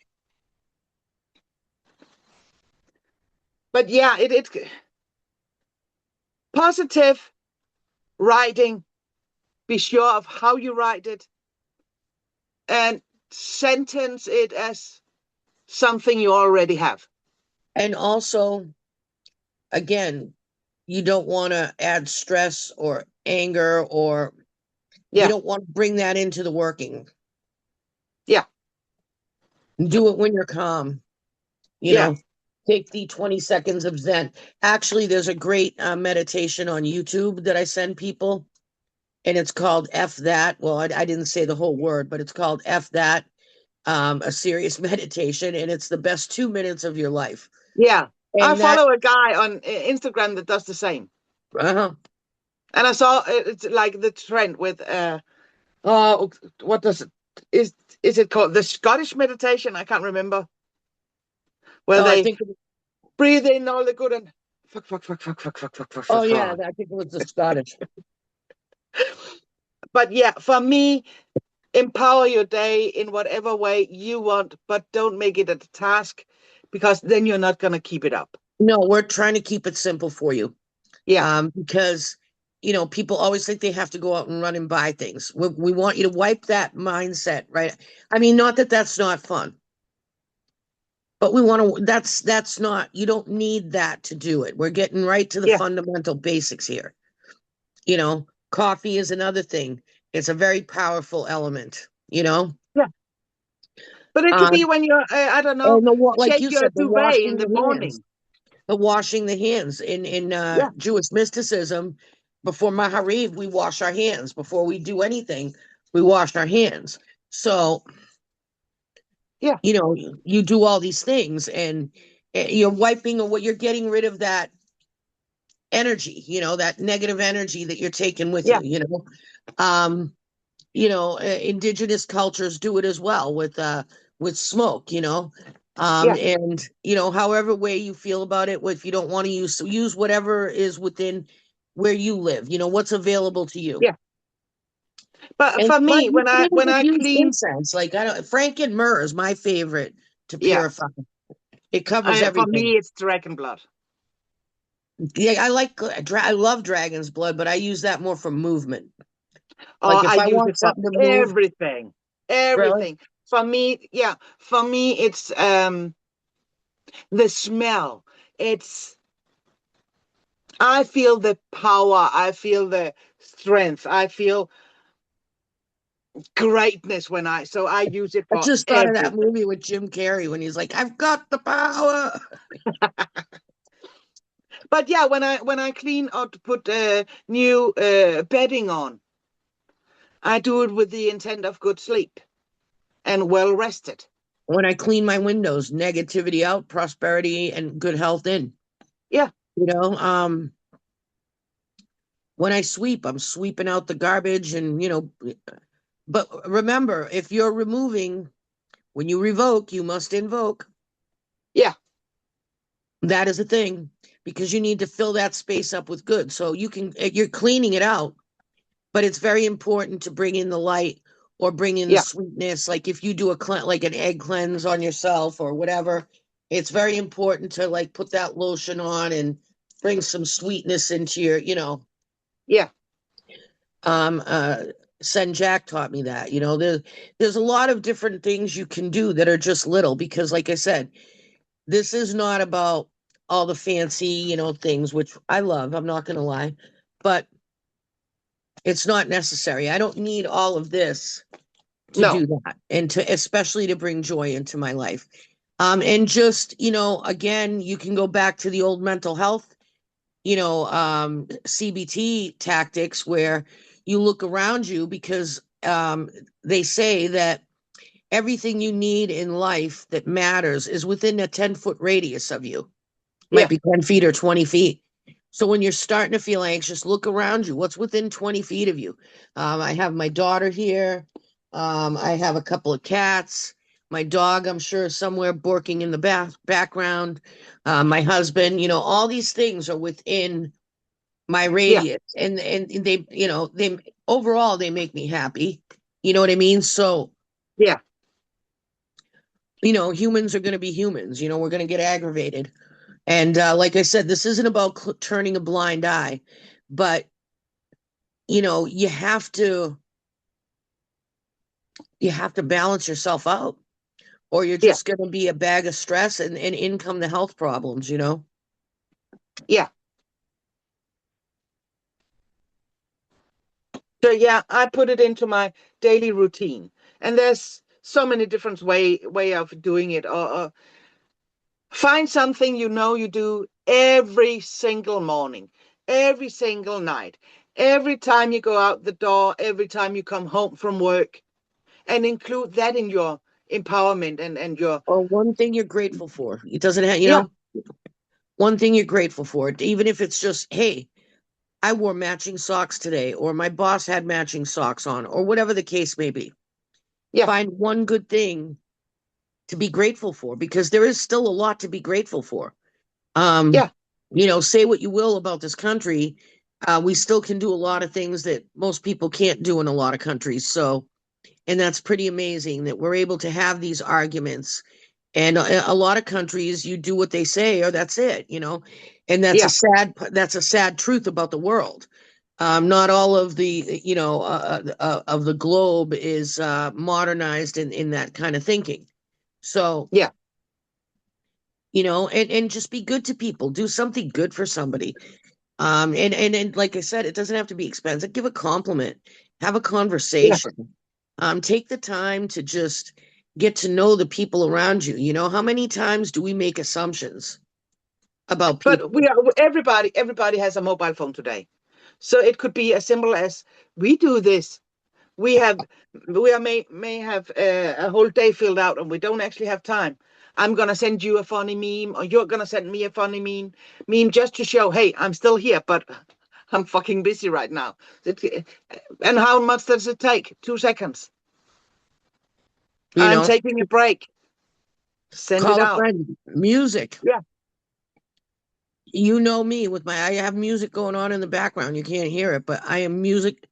C: But yeah, it's positive writing. Be sure of how you write it and sentence it as something you already have.
B: And also, again, you don't want to add stress or anger or you
C: Yeah.
B: don't want to bring that into the working.
C: Yeah.
B: Do it when you're calm, you
C: Yeah.
B: know. Take the 20 seconds of Zen. Actually, there's a great meditation on YouTube that I send people, and it's called F That. Well, I didn't say the whole word, but it's called F That, a serious meditation, and it's the best 2 minutes of your life.
C: Yeah. I
B: And that,
C: follow a guy on Instagram that does the same.
B: uh-huh.
C: And I saw it's like the trend with oh, what does it is it called? The Scottish meditation? I can't remember. Where
B: Oh, I
C: they
B: think,
C: breathe in all the good and fuck, fuck, fuck, fuck, fuck, fuck, fuck, fuck,
B: oh
C: fuck,
B: yeah,
C: fuck.
B: I think it was the Scottish.
C: But yeah, for me, empower your day in whatever way you want, but don't make it a task because then you're not going to keep it up.
B: No, we're trying to keep it simple for you.
C: Yeah.
B: Because people always think they have to go out and run and buy things. We want you to wipe that mindset, right? I mean, not that that's not fun, but we want to, that's not, you don't need that to do it. We're getting right to the
C: Yeah.
B: fundamental basics here. Coffee is another thing. It's a very powerful element,
C: But it could be when you're, I don't know,
B: and like
C: shake
B: you
C: your
B: said, the
C: duvet in
B: washing
C: the
B: the hands,
C: morning.
B: the washing the hands in
C: Yeah.
B: Jewish mysticism. Before Mahariv, we wash our hands. Before we do anything, we wash our hands. So,
C: Yeah.
B: you do all these things, and you're wiping or what you're getting rid of that energy, that negative energy that you're taking with
C: Yeah.
B: you. Indigenous cultures do it as well with smoke,
C: Yeah.
B: and however way you feel about it, if you don't want to use whatever is within where you live, what's available to you.
C: Yeah. But for
B: But
C: me,
B: you
C: when
B: can
C: I
B: even use
C: clean,
B: incense, like Frank and myrrh is my favorite to
C: yeah,
B: purify. It covers
C: for
B: everything.
C: me it's dragon blood.
B: Yeah, I love dragon's blood, but I use that more for movement.
C: Oh,
B: Like if
C: I
B: I
C: use it
B: want
C: for
B: something to move,
C: everything.
B: really,
C: Everything. For me, yeah, for me it's the smell. I feel the power, I feel the strength, I feel greatness so I use it
B: I
C: for
B: just thought of that
C: everything.
B: movie with Jim Carrey when he's like, "I've got the power."
C: But yeah, when I clean or to put new bedding on, I do it with the intent of good sleep and well rested.
B: When I clean my windows, negativity out, prosperity and good health in.
C: Yeah.
B: When I sweep, I'm sweeping out the garbage and, but remember, if you're removing, when you revoke, you must invoke.
C: Yeah.
B: That is a thing because you need to fill that space up with good. So you're cleaning it out, but it's very important to bring in the light or bring in the
C: Yeah.
B: sweetness. Like if you do like an egg cleanse on yourself or whatever, it's very important to like put that lotion on and bring some sweetness into your,
C: Yeah.
B: Sen Jack taught me that, there's a lot of different things you can do that are just little, because like I said, this is not about all the fancy, things, which I love, I'm not going to lie, but it's not necessary. I don't need all of this to
C: No.
B: do that, and especially to bring joy into my life. And just, again, you can go back to the old mental health, CBT tactics where you look around you, because they say that everything you need in life that matters is within a 10-foot radius of you. Might
C: Yeah.
B: be 10 feet or 20 feet. So when you're starting to feel anxious, look around you. What's within 20 feet of you? I have my daughter here. I have a couple of cats. My dog, I'm sure, is somewhere barking in the background. My husband, all these things are within my
C: Yeah.
B: radius, and they, they overall they make me happy. You know what I mean? So,
C: Yeah.
B: humans are going to be humans. We're going to get aggravated. And like I said, this isn't about turning a blind eye, but you have to balance yourself out, or you're
C: Yeah.
B: just going to be a bag of stress, and in come the health problems.
C: Yeah. So yeah, I put it into my daily routine, and there's so many different way of doing it. Or find something you do every single morning, every single night, every time you go out the door, every time you come home from work, and include that in your empowerment and your
B: Or one thing you're grateful for. It doesn't have,
C: yeah.
B: one thing you're grateful for, even if it's just, hey, I wore matching socks today, or my boss had matching socks on, or whatever the case may be.
C: Yeah.
B: Find one good thing to be grateful for, because there is still a lot to be grateful for.
C: Yeah.
B: Say what you will about this country, we still can do a lot of things that most people can't do in a lot of countries. So, and that's pretty amazing that we're able to have these arguments. And a lot of countries, you do what they say, or that's it, and that's
C: Yeah.
B: that's a sad truth about the world. Not all of the, of the globe is modernized in that kind of thinking. So,
C: Yeah.
B: and just be good to people. Do something good for somebody. And like I said, it doesn't have to be expensive. Give a compliment. Have a
C: Yeah.
B: conversation. Take the time to just get to know the people around you. How many times do we make assumptions about people?
C: But everybody has a mobile phone today. So it could be as simple as we do this. We may have a whole day filled out and we don't actually have time. I'm gonna send you a funny meme, or you're gonna send me a funny meme just to show, hey, I'm still here, but I'm fucking busy right now. And how much does it take? 2 seconds.
B: You
C: I'm
B: know,
C: taking a break. Send it
B: call a
C: out.
B: friend. Music.
C: Yeah.
B: You know me with I have music going on in the background. You can't hear it, but I am music,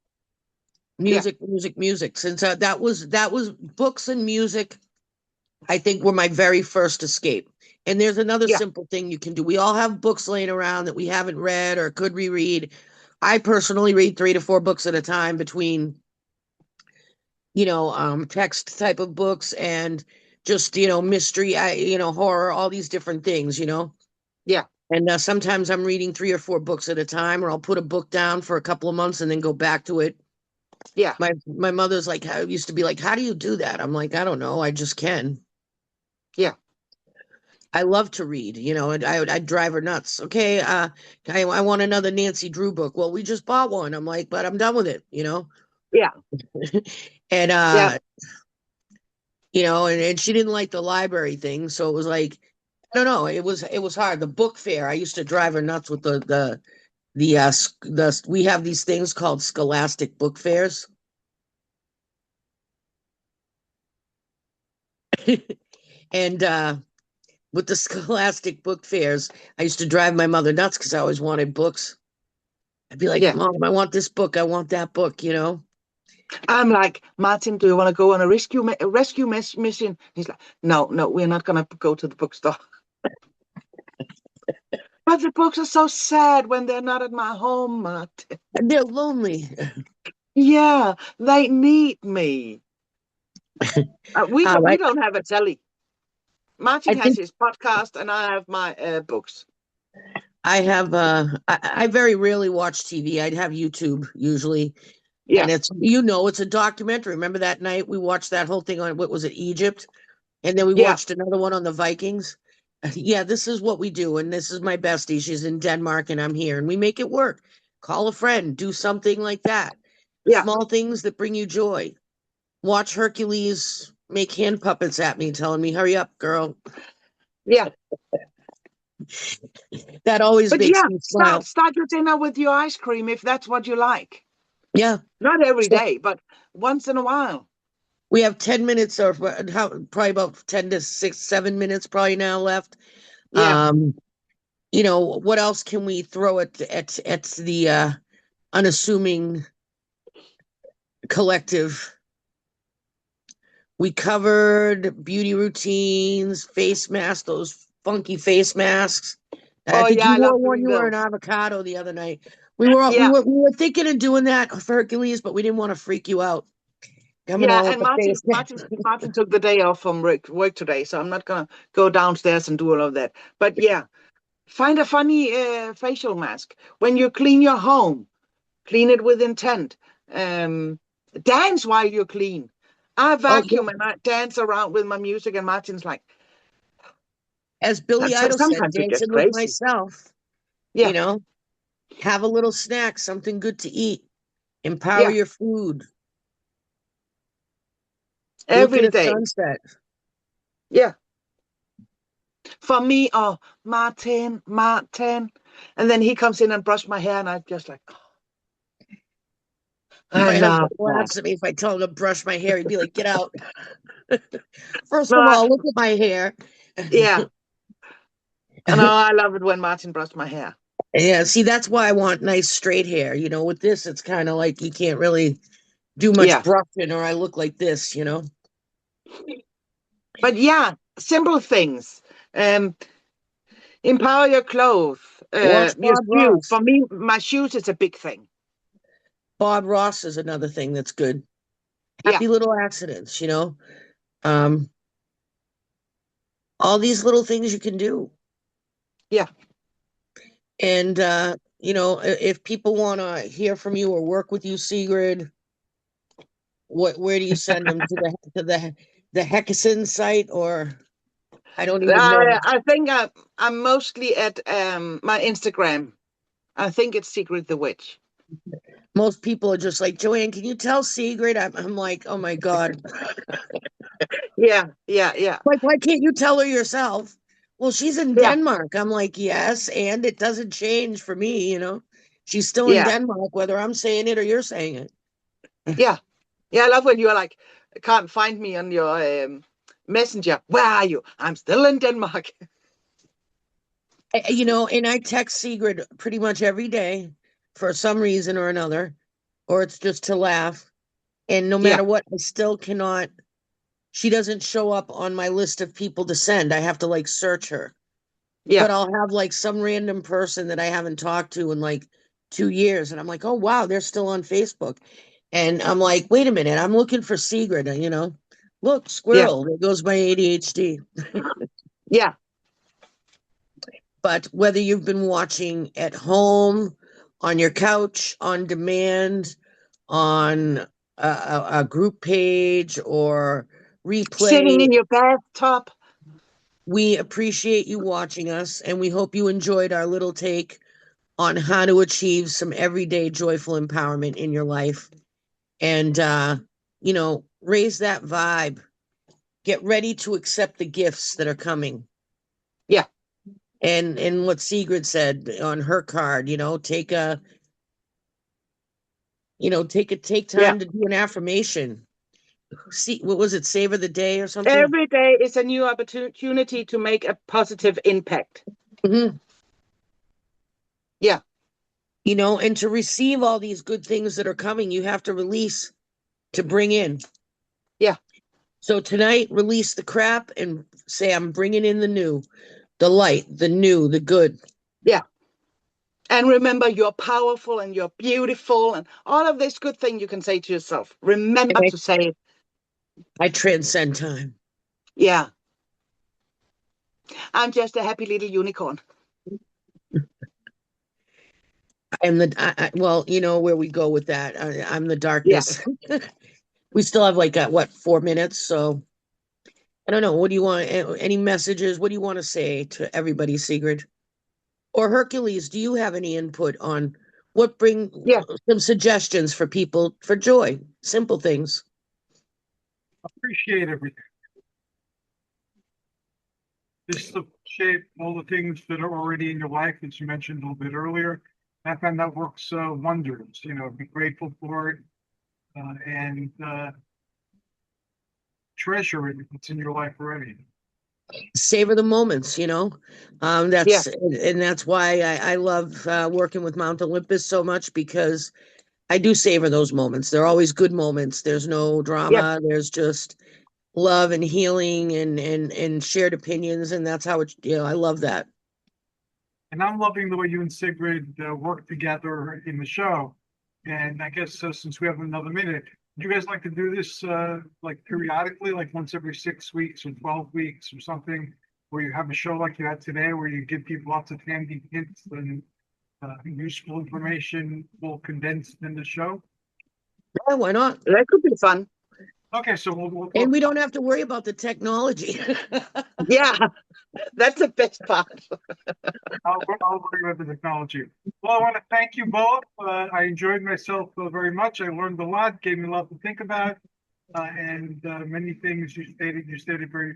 C: Yeah.
B: music, music, music. Since that was books and music, I think were my very first escape. And there's another
C: Yeah.
B: simple thing you can do. We all have books laying around that we haven't read or could reread. I personally read 3 to 4 books at a time between, text type of books and just, mystery, horror, all these different things.
C: Yeah.
B: And sometimes I'm reading 3 or 4 books at a time, or I'll put a book down for a couple of months and then go back to it.
C: Yeah.
B: My mother's like, used to be like, how do you do that? I'm like, I don't know. I just can.
C: Yeah.
B: I love to read, and I'd drive her nuts. Okay, I want another Nancy Drew book. Well, we just bought one. I'm like, but I'm done with it.
C: Yeah.
B: And
C: Yeah.
B: and she didn't like the library thing, so it was like, I don't know. It was hard. The book fair. I used to drive her nuts with we have these things called scholastic book fairs. And with the scholastic book fairs, I used to drive my mother nuts because I always wanted books. I'd be like,
C: Yeah.
B: Mom, I want this book. I want that book.
C: I'm like, Martin, do you want to go on a rescue mission? He's like, no, we're not gonna go to the bookstore. But the books are so sad when they're not at my home, Martin.
B: And they're lonely.
C: Yeah, they need me. We
B: All
C: don't, we
B: right.
C: don't have a telly. Martin
B: I
C: has
B: think
C: his podcast, and I have my books.
B: I have I very rarely watch TV. I'd have YouTube usually.
C: Yeah.
B: And it's a documentary. Remember that night we watched that whole thing on, what was it, Egypt? And then we
C: Yeah.
B: watched another one on the Vikings. Yeah, this is what we do. And this is my bestie. She's in Denmark and I'm here. And we make it work. Call a friend, do something like that.
C: Yeah.
B: Small things that bring you joy. Watch Hercules make hand puppets at me, telling me, hurry up, girl.
C: Yeah.
B: That always
C: But
B: makes
C: yeah,
B: me smile.
C: start your dinner with your ice cream if that's what you like.
B: Yeah.
C: Not every
B: So
C: day, but once in a while.
B: we have 10 minutes or probably about 10 to 7 minutes probably now left.
C: Yeah.
B: What else can we throw at the unassuming collective? We covered beauty routines, face masks, those funky face masks. I
C: Oh
B: think
C: yeah,
B: you
C: I
B: wore
C: love
B: one.
C: doing
B: You were an
C: those.
B: avocado the other night. We were we
C: Yeah.
B: were we were thinking of doing that for Hercules, but we didn't want to freak you out. Coming
C: Yeah,
B: on with
C: and
B: the face
C: Martin took the day off from work today, so I'm not gonna go downstairs and do all of that. But yeah, find a funny facial mask. When you clean your home, clean it with intent. Dance while you clean. I
B: Oh, yeah.
C: vacuum and I dance around with my music, and Martin's like,
B: As Billy Idol said,
C: sometimes it gets
B: dancing with
C: crazy.
B: myself.
C: Yeah.
B: Have a little snack, something good to eat. Empower
C: Yeah.
B: your food. Look at
C: Every
B: a
C: day.
B: sunset.
C: Yeah. For me, oh, Martin. And then he comes in and brushes my hair, and I'm just like, I
B: My husband
C: love that.
B: laughs at me if I tell him to brush my hair. He'd be like, "Get out." First
C: No,
B: of all, look at my hair.
C: yeah. And I love it when Martin brushed my hair.
B: Yeah, see, that's why I want nice straight hair. With this, it's kind of like you can't really do much
C: Yeah.
B: brushing, or I look like this.
C: But yeah, simple things. Empower your clothes.
B: Watch
C: Your
B: Bob
C: shoes.
B: Ross.
C: For me, my shoes is a big thing.
B: Bob Ross is another thing that's good.
C: Yeah.
B: Happy little accidents, you know. All these little things you can do.
C: Yeah.
B: And you know, if people want to hear from you or work with you, Sigrid, where do you send them to the Heckerson site, or I don't even know.
C: I think I'm mostly at my Instagram. I think it's Secret the Witch.
B: Most people are just like, Joanne, can you tell Sigrid? I'm like, oh my God.
C: Yeah.
B: Like, why can't you tell her yourself? Well, she's in
C: Yeah.
B: Denmark. I'm like, yes, and it doesn't change for me, you know. She's still in
C: Yeah.
B: Denmark, whether I'm saying it or you're saying it.
C: Yeah. I love when you're like, can't find me on your messenger. Where are you? I'm still in Denmark.
B: You know, and I text Sigrid pretty much every day for some reason or another, or it's just to laugh. And no matter what, I still cannot. She doesn't show up on my list of people to send. I have to like search her.
C: Yeah.
B: But I'll have like some random person that I haven't talked to in like 2 years. And I'm like, oh, wow, they're still on Facebook. And I'm like, wait a minute, I'm looking for Sigrid, you know. Look, squirrel, there goes my ADHD.
C: Yeah.
B: But whether you've been watching at home, on your couch, on demand, on a group page or
C: Sitting
B: replay,
C: in your bathtub.
B: we appreciate you watching us, and we hope you enjoyed our little take on how to achieve some everyday joyful empowerment in your life. And you know, raise that vibe. Get ready to accept the gifts that are coming.
C: Yeah.
B: And what Sigrid said on her card, you know, take time to do an affirmation. See, what was it? Savor the day or something?
C: Every day is a new opportunity to make a positive impact.
B: Mm-hmm.
C: Yeah.
B: You know, and to receive all these good things that are coming, you have to release to bring in.
C: Yeah.
B: So tonight, release the crap and say, I'm bringing in the new, the light, the new, the good.
C: Yeah. And remember, you're powerful and you're beautiful and all of this good thing you can say to yourself. Remember to say it.
B: I transcend time.
C: Yeah. I'm just a happy little unicorn.
B: I'm well, you know where we go with that. I'm the darkness. Yeah. We still have like, 4 minutes? So I don't know. What do you want? Any messages? What do you want to say to everybody, Sigrid? Or Hercules, do you have any input on bring some suggestions for people for joy? Simple things.
A: Appreciate everything. Just appreciate all the things that are already in your life, as you mentioned a little bit earlier. I find that works wonders. You know, be grateful for it and treasure it if it's in your life already.
B: Savor the moments, you know. That's why I love working with Mount Olympus so much, because I do savor those moments. They're always good moments. There's no drama. There's just love and healing and shared opinions, and that's how it. You know, I love that.
A: And I'm loving the way you and Sigrid work together in the show. And I guess since we have another minute, would you guys like to do this like periodically, like once every 6 weeks or 12 weeks or something, where you have a show like you had today, where you give people lots of handy hints and useful information, all condensed in the show?
B: Yeah, why not?
C: That could be fun.
A: Okay, so we'll
B: and we don't have to worry about the technology.
C: Yeah, that's the best part.
A: I'll worry about the technology. Well, I want to thank you both. I enjoyed myself very much. I learned a lot, gave me a lot to think about, and many things you stated very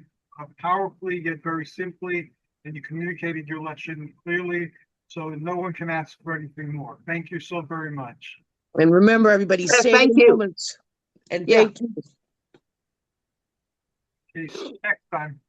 A: powerfully, yet very simply, and you communicated your lesson clearly, so no one can ask for anything more. Thank you so very much.
B: And remember, everybody, savor the moments. And thank you.
A: Peace. Next time.